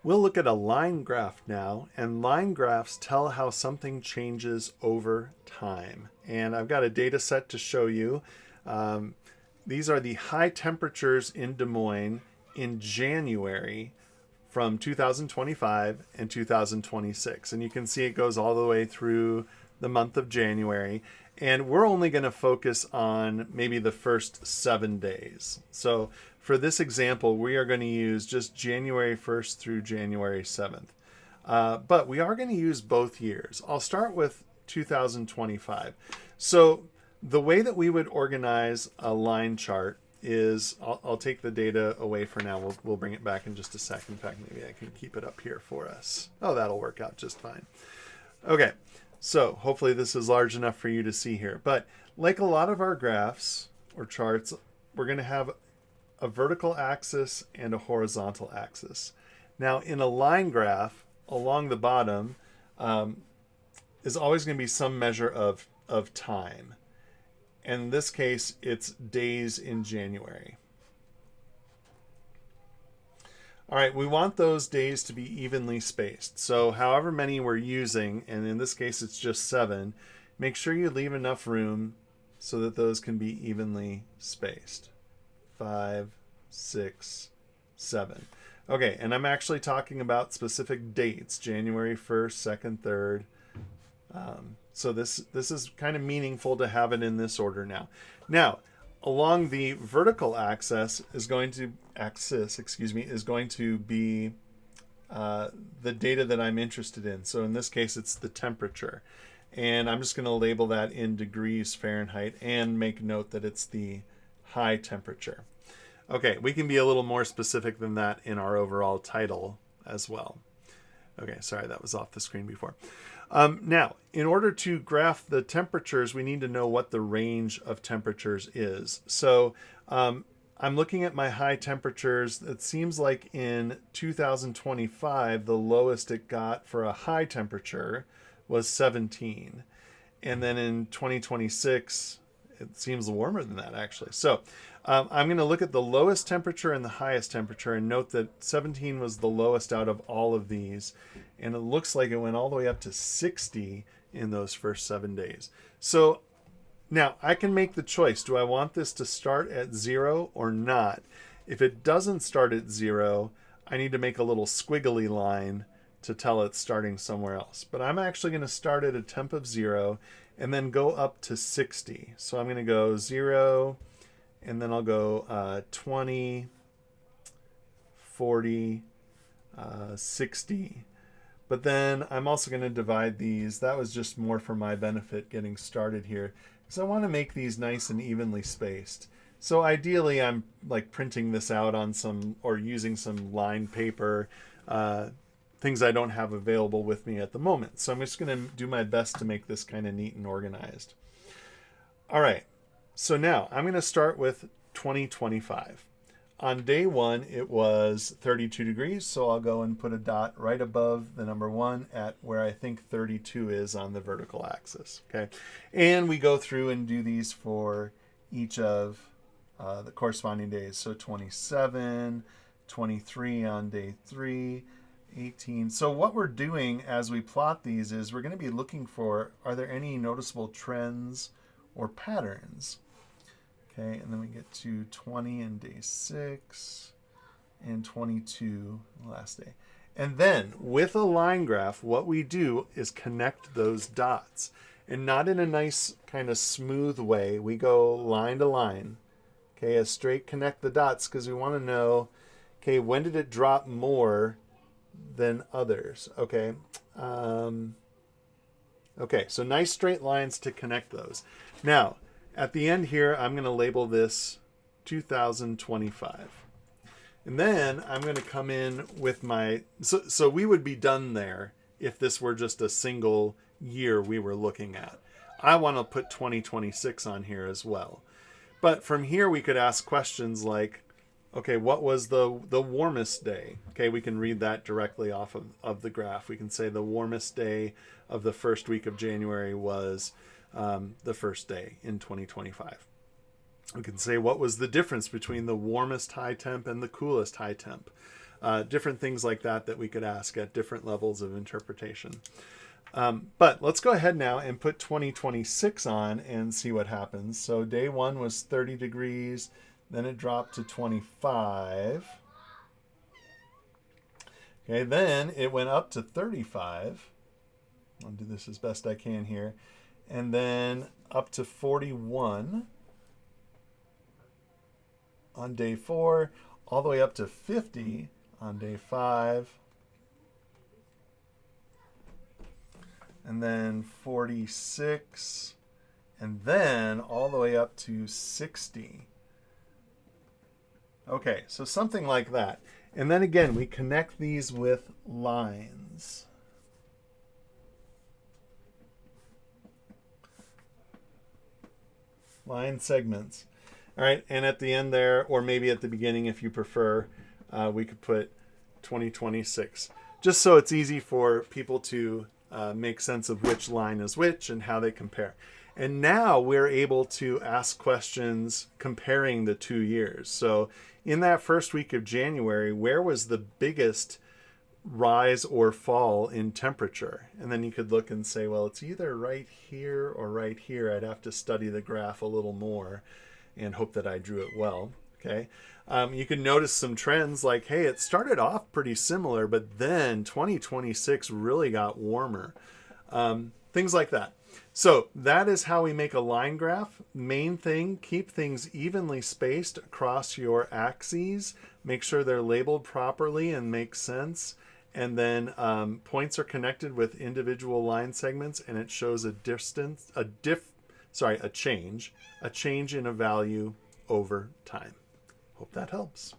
We'll look at a line graph now, and line graphs tell how something changes over time. And I've got a data set to show you. Um, these are the high temperatures in Des Moines in January from 2025 and 2026. And you can see it goes all the way through the month of January. And we're only going to focus on maybe the first 7 days. So for this example, we are going to use just January 1st through January 7th. But we are going to use both years. I'll start with 2025. So the way that we would organize a line chart is, I'll take the data away for now. We'll bring it back in just a sec. In fact, maybe I can keep it up here for us. Oh, that'll work out just fine. Okay, so hopefully this is large enough for you to see here. But like a lot of our graphs or charts, we're going to have a vertical axis and a horizontal axis. Now, in a line graph, along the bottom is always going to be some measure of time. In this case, it's days in January. All right, we want those days to be evenly spaced. So however many we're using, and in this case it's just 7, make sure you leave enough room so that those can be evenly spaced. 5, 6, 7. Okay, and I'm actually talking about specific dates, January 1st, 2nd, 3rd. So this is kind of meaningful to have it in this order now. Now, along the vertical axis is going to be the data that I'm interested in. So in this case, it's the temperature. And I'm just going to label that in degrees Fahrenheit and make note that it's the high temperature. Okay, we can be a little more specific than that in our overall title as well. Okay, sorry, that was off the screen before. Now, in order to graph the temperatures, we need to know what the range of temperatures is. So I'm looking at my high temperatures. It seems like in 2025, the lowest it got for a high temperature was 17. And then in 2026, it seems warmer than that, actually. So I'm going to look at the lowest temperature and the highest temperature and note that 17 was the lowest out of all of these. And it looks like it went all the way up to 60 in those first 7 days. So now I can make the choice. Do I want this to start at 0 or not? If it doesn't start at 0, I need to make a little squiggly line to tell it's starting somewhere else. But I'm actually going to start at a temp of 0 and then go up to 60. So I'm going to go 0, and then I'll go 20, 40, 60. But then I'm also going to divide these. That was just more for my benefit getting started here, because I want to make these nice and evenly spaced. So ideally, I'm like printing this out on some, or using some lined paper, things I don't have available with me at the moment. So I'm just going to do my best to make this kind of neat and organized. All right, so now I'm going to start with 2025. On day 1, it was 32 degrees, so I'll go and put a dot right above the number 1 at where I think 32 is on the vertical axis. Okay, and we go through and do these for each of the corresponding days. So 27, 23 on day 3, 18. So what we're doing as we plot these is we're going to be looking for, are there any noticeable trends or patterns? Okay, and then we get to 20 in day 6 and 22 last day. And then with a line graph, what we do is connect those dots, and not in a nice kind of smooth way. We go line to line. Okay, a straight connect the dots, because we want to know, okay, when did it drop more than others? Okay. Okay, so nice straight lines to connect those. Now, at the end here, I'm going to label this 2025. And then I'm going to come in with my, so we would be done there if this were just a single year we were looking at. I want to put 2026 on here as well. But from here, we could ask questions like, okay, what was the warmest day? Okay, we can read that directly off of the graph. We can say the warmest day of the first week of January was the first day in 2025. We can say what was the difference between the warmest high temp and the coolest high temp. different things like that that we could ask at different levels of interpretation. But let's go ahead now and put 2026 on and see what happens. So day 1 was 30 degrees, then it dropped to 25. Okay, then it went up to 35. I'll do this as best I can here. And then up to 41 on day 4, all the way up to 50 on day 5. And then 46, and then all the way up to 60. Okay, so something like that. And then again, we connect these with lines. Line segments. All right, and at the end there, or maybe at the beginning if you prefer, we could put 2026. Just so it's easy for people to make sense of which line is which and how they compare. And now we're able to ask questions comparing the 2 years. So in that first week of January, where was the biggest rise or fall in temperature? And then you could look and say, well, it's either right here or right here. I'd have to study the graph a little more and hope that I drew it well. Okay. You can notice some trends like, hey, it started off pretty similar, but then 2026 really got warmer. Things like that. So that is how we make a line graph. Main thing, keep things evenly spaced across your axes. Make sure they're labeled properly and make sense. And then points are connected with individual line segments, and it shows a change in a value over time. Hope that helps.